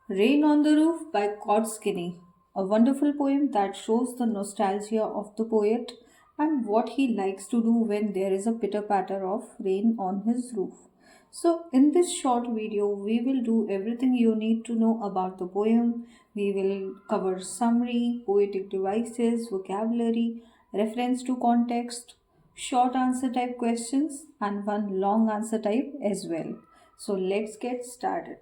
Rain on the Roof by Cod Skinny, a wonderful poem that shows the nostalgia of the poet and what he likes to do when there is a pitter patter of rain on his roof. So, in this short video, we will do everything you need to know about the poem. We will cover summary, poetic devices, vocabulary, reference to context, short answer type questions, and one long answer type as well. So, let's get started.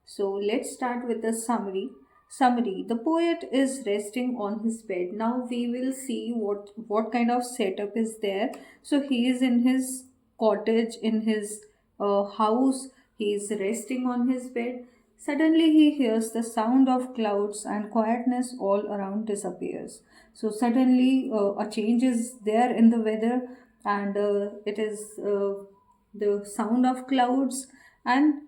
So let's start with the summary. Summary. The poet is resting on his bed. Now we will see what kind of setup is there. So he is in his cottage, in his house. He is resting on his bed. Suddenly he hears the sound of clouds and quietness all around disappears. So suddenly a change is there in the weather, and it is the sound of clouds, and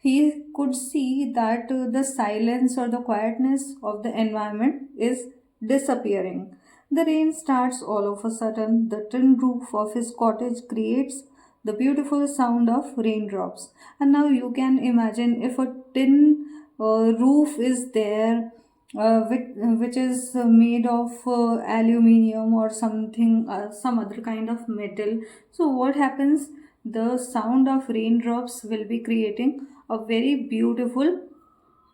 he could see that the silence or the quietness of the environment is disappearing. The rain starts all of a sudden. The tin roof of his cottage creates the beautiful sound of raindrops. And now you can imagine if a tin roof is there, which is made of aluminium or something, some other kind of metal. So, what happens? The sound of raindrops will be creating a very beautiful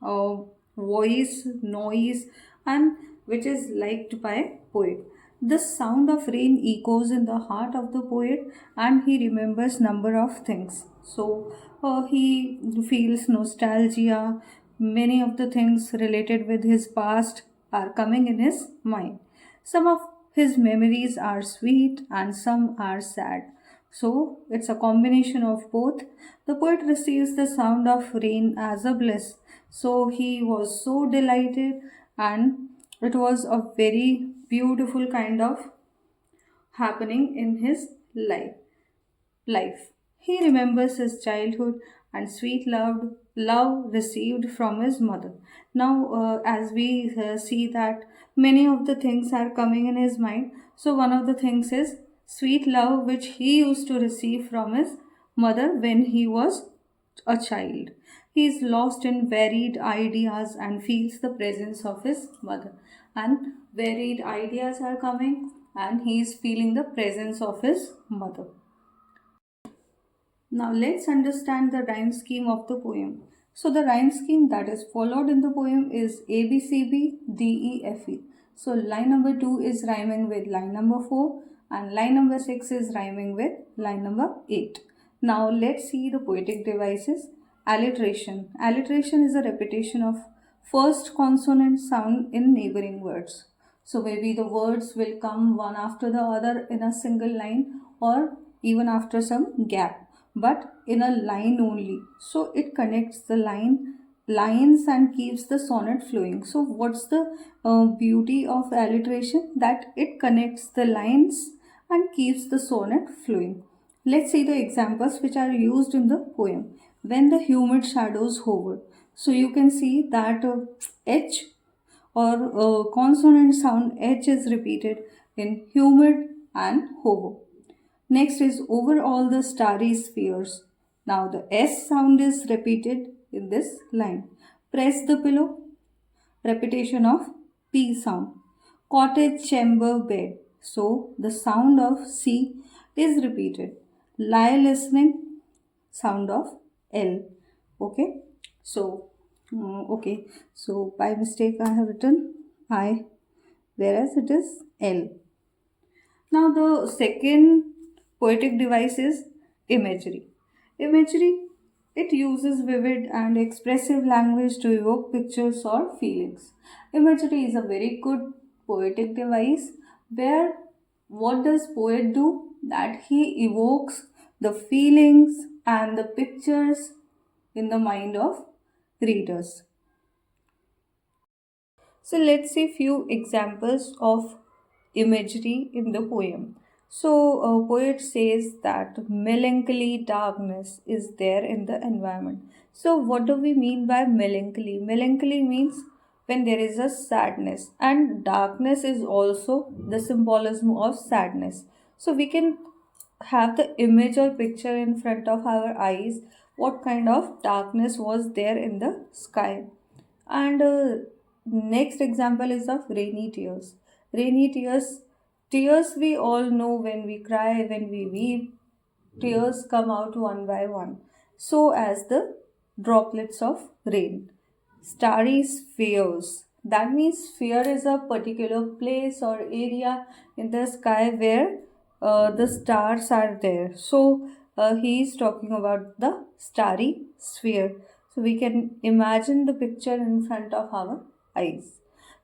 uh, voice, noise, and which is liked by poet. The sound of rain echoes in the heart of the poet, and he remembers number of things. So he feels nostalgia. Many of the things related with his past are coming in his mind. Some of his memories are sweet and some are sad. So it's a combination of both. The poet receives the sound of rain as a bliss. So he was so delighted, and it was a very beautiful kind of happening in his life. He remembers his childhood and sweet love received from his mother. Now, as we see that many of the things are coming in his mind, so one of the things is sweet love which he used to receive from his mother when he was a child. He is lost in varied ideas and feels the presence of his mother. And varied ideas are coming, and he is feeling the presence of his mother. Now let's understand the rhyme scheme of the poem. So the rhyme scheme that is followed in the poem is A B C B D E F E. So line number 2 is rhyming with line number 4, and line number 6 is rhyming with line number 8. Now let's see the poetic devices. Alliteration. Alliteration is a repetition of first consonant sound in neighboring words. So maybe the words will come one after the other in a single line, or even after some gap, but in a line only. So it connects the lines and keeps the sonnet flowing. So what's the beauty of alliteration? That it connects the lines and keeps the sonnet flowing. Let's see the examples which are used in the poem. When the humid shadows hover. So you can see that H or consonant sound H is repeated in humid and hover. Next is over all the starry spheres. Now the S sound is repeated in this line. Press the pillow, repetition of P sound. Cottage chamber bed. So the sound of C is repeated. Lie listening, sound of L. Okay. So okay. So by mistake I have written I, whereas it is L. Now, the second poetic device is imagery. Imagery, it uses vivid and expressive language to evoke pictures or feelings. Imagery is a very good poetic device where what does poet do? That he evokes the feelings and the pictures in the mind of readers. So let's see few examples of imagery in the poem. So a poet says that melancholy darkness is there in the environment. So what do we mean by melancholy? Melancholy means when there is a sadness, and darkness is also the symbolism of sadness. So we can have the image or picture in front of our eyes what kind of darkness was there in the sky, And next example is of rainy tears. Rainy tears, tears we all know when we cry, when we weep, tears come out one by one, so as the droplets of rain. Starry spheres. That means sphere is a particular place or area in the sky where the stars are there. So he is talking about the starry sphere. So we can imagine the picture in front of our eyes.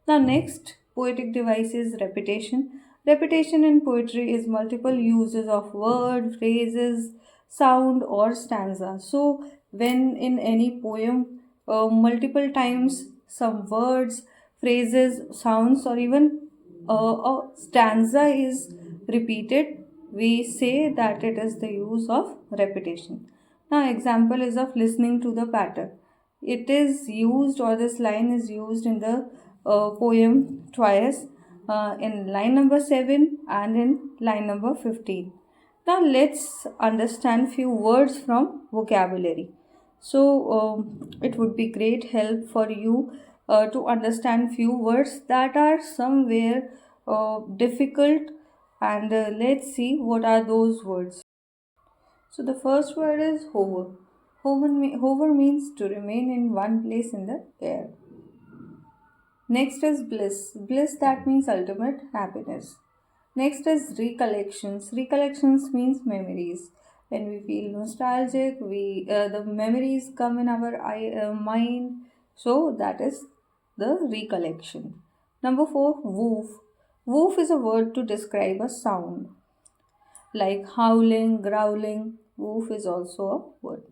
Now, next poetic device is repetition. Repetition in poetry is multiple uses of word, phrases, sound, or stanza. So, when in any poem, multiple times some words, phrases, sounds, or even a stanza is repeated, we say that it is the use of repetition. Now, example is of listening to the patter. It is used, or this line is used in the poem twice, in line number 7 and in line number 15. Now let's understand few words from vocabulary. So it would be great help for you to understand few words that are somewhere difficult, and let's see what are those words. So the first word is hover. Hover means to remain in one place in the air. Next is bliss. Bliss, that means ultimate happiness. Next is recollections. Recollections means memories. When we feel nostalgic, we the memories come in our mind. So that is the recollection. Number 4, woof. Woof is a word to describe a sound like howling, growling. Woof is also a word.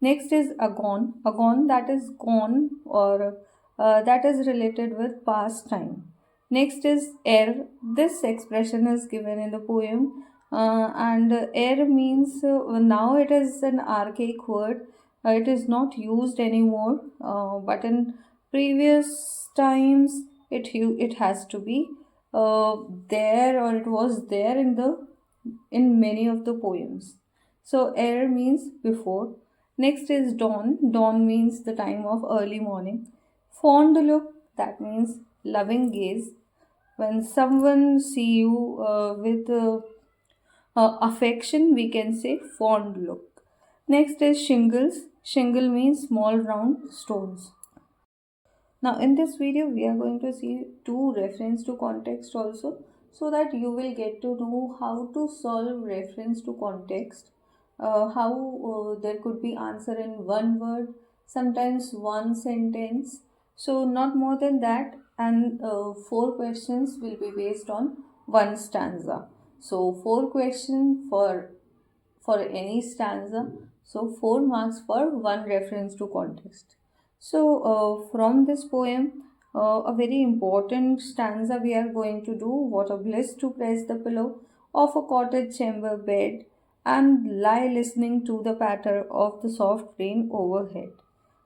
Next is agon. Agon, that is gone, or that is related with past time. Next is air. This expression is given in the poem, and air means now it is an archaic word. It is not used anymore, but in previous times it has to be there, or it was there in many of the poems. So air means before. Next is dawn. Dawn means the time of early morning. Fond look, that means loving gaze. When someone see you with affection, we can say fond look. Next is shingles. Shingle means small round stones. Now in this video we are going to see two reference to context also, so that you will get to know how to solve reference to context, how there could be answer in one word, sometimes one sentence, so not more than that, and four questions will be based on one stanza. So four questions for any stanza. So 4 marks for one reference to context. So from this poem, a very important stanza we are going to do. What a bliss to press the pillow of a cottage chamber bed and lie listening to the patter of the soft rain overhead.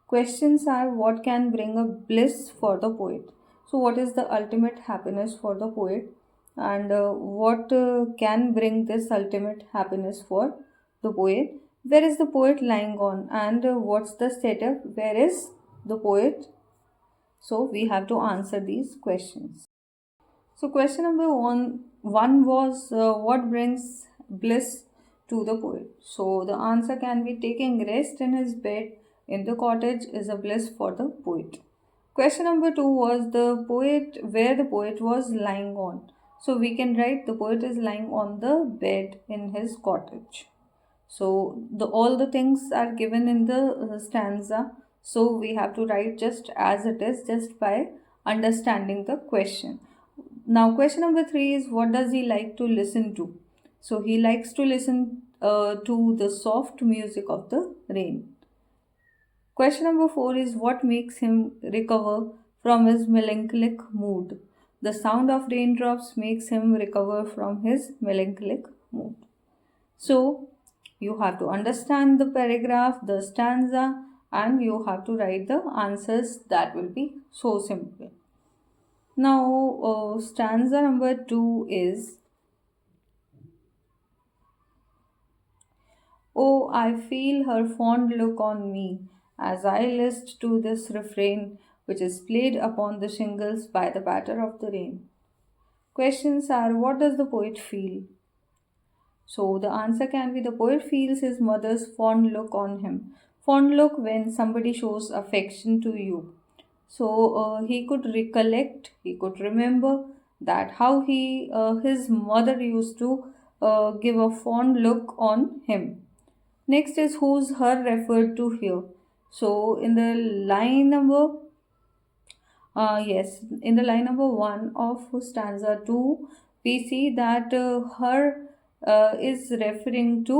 Questions are, what can bring a bliss for the poet? So, what is the ultimate happiness for the poet? And what can bring this ultimate happiness for the poet? Where is the poet lying on? And what's the setup? Where is the poet? So, we have to answer these questions. So, question number one was, what brings bliss to the poet? So, the answer can be, taking rest in his bed in the cottage is a bliss for the poet. Question number two was the poet, where the poet was lying on. So, we can write the poet is lying on the bed in his cottage. So, the all the things are given in the stanza. So, we have to write just as it is, just by understanding the question. Now, question number 3 is, what does he like to listen to? So, he likes to listen to the soft music of the rain. Question number 4 is, what makes him recover from his melancholic mood? The sound of raindrops makes him recover from his melancholic mood. So, you have to understand the paragraph, the stanza, and you have to write the answers. That will be so simple. Now, stanza number 2 is, oh, I feel her fond look on me as I list to this refrain which is played upon the shingles by the patter of the rain. Questions are: what does the poet feel? So the answer can be: the poet feels his mother's fond look on him. Fond look when somebody shows affection to you. So he could recollect, he could remember that how his mother used to give a fond look on him. Next is who's her referred to here. So in the line number yes, in the line number one of stanza two, we see that her is referring to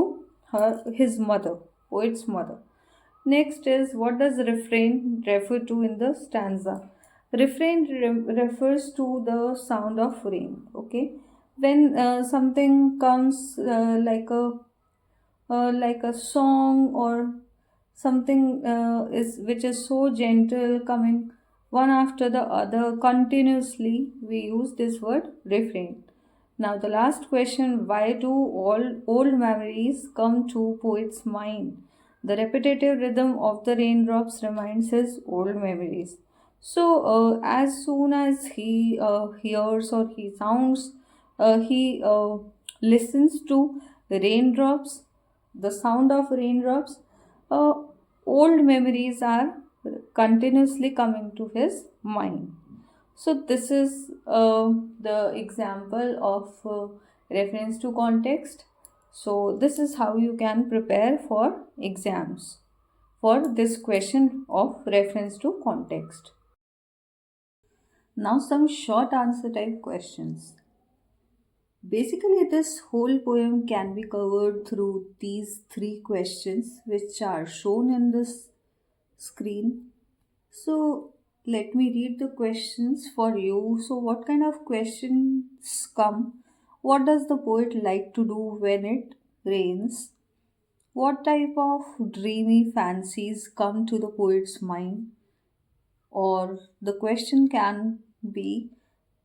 his mother, poet's mother. Next is what does refrain refer to in the stanza? Refrain refers to the sound of rain. Okay, when something comes like a song or something is which is so gentle coming one after the other continuously, we use this word refrain. Now the last question: why do all old memories come to poet's mind? The repetitive rhythm of the raindrops reminds his old memories. So as soon as he hears or he listens to raindrops, the sound of raindrops, uh, old memories are continuously coming to his mind. So this is the example of reference to context. So this is how you can prepare for exams for this question of reference to context. Now some short answer type questions. Basically, this whole poem can be covered through these three questions which are shown in this screen. So, let me read the questions for you. So, what kind of questions come? What does the poet like to do when it rains? What type of dreamy fancies come to the poet's mind? Or the question can be: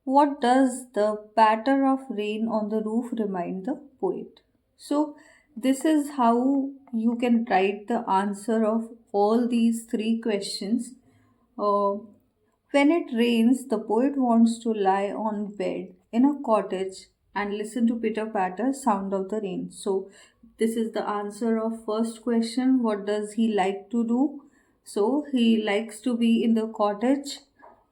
what does the patter of rain on the roof remind the poet? So, this is how you can write the answer of all these three questions. Uh, when it rains, the poet wants to lie on bed in a cottage and listen to pitter patter sound of the rain. So, this is the answer of first question. What does he like to do? So, he likes to be in the cottage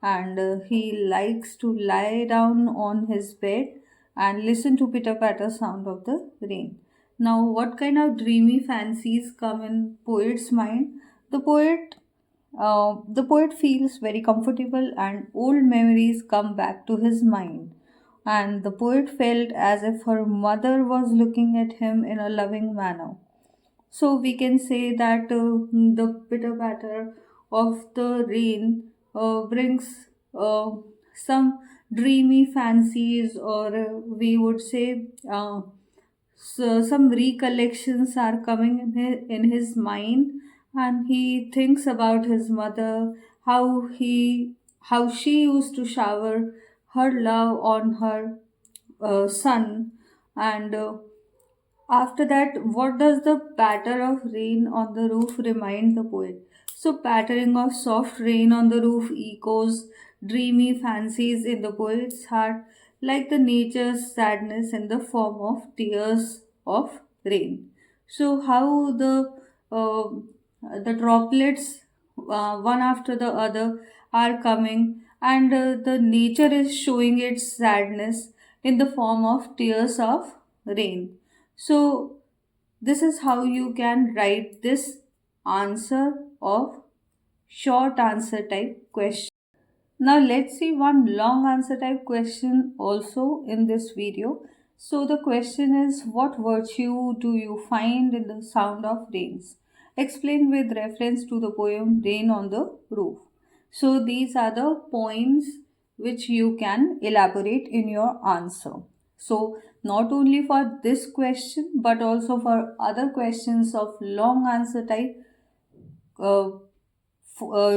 and he likes to lie down on his bed and listen to pitter patter sound of the rain. Now, what kind of dreamy fancies come in poet's mind? The poet the poet feels very comfortable and old memories come back to his mind. And the poet felt as if her mother was looking at him in a loving manner. So we can say that the pitter patter of the rain brings some dreamy fancies, or we would say so some recollections are coming in his mind, and he thinks about his mother, how she used to shower her love on her son, and after that, what does the patter of rain on the roof remind the poet? So, pattering of soft rain on the roof echoes dreamy fancies in the poet's heart, like the nature's sadness in the form of tears of rain. So, how uh, the droplets, one after the other, are coming, and the nature is showing its sadness in the form of tears of rain. So, this is how you can write this answer of short answer type question. Now, let's see one long answer type question also in this video. So, the question is: what virtue do you find in the sound of rains? Explain with reference to the poem Rain on the Roof. So, these are the points which you can elaborate in your answer. So, not only for this question but also for other questions of long answer type uh,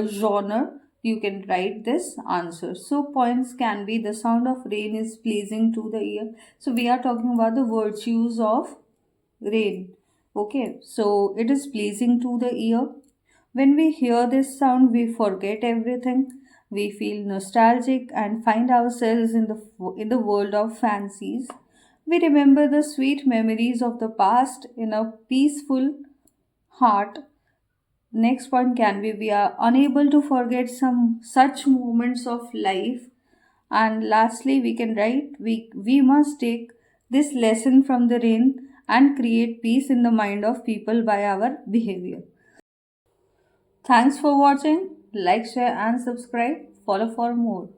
genre, you can write this answer. So, points can be: the sound of rain is pleasing to the ear. So, we are talking about the virtues of rain. Okay, so it is pleasing to the ear. When we hear this sound, we forget everything. We feel nostalgic and find ourselves in the world of fancies. We remember the sweet memories of the past in a peaceful heart. Next point can be we are unable to forget some such moments of life. And lastly, we can write we must take this lesson from the rain and create peace in the mind of people by our behavior. Thanks for watching. Like, share, and subscribe. Follow for more.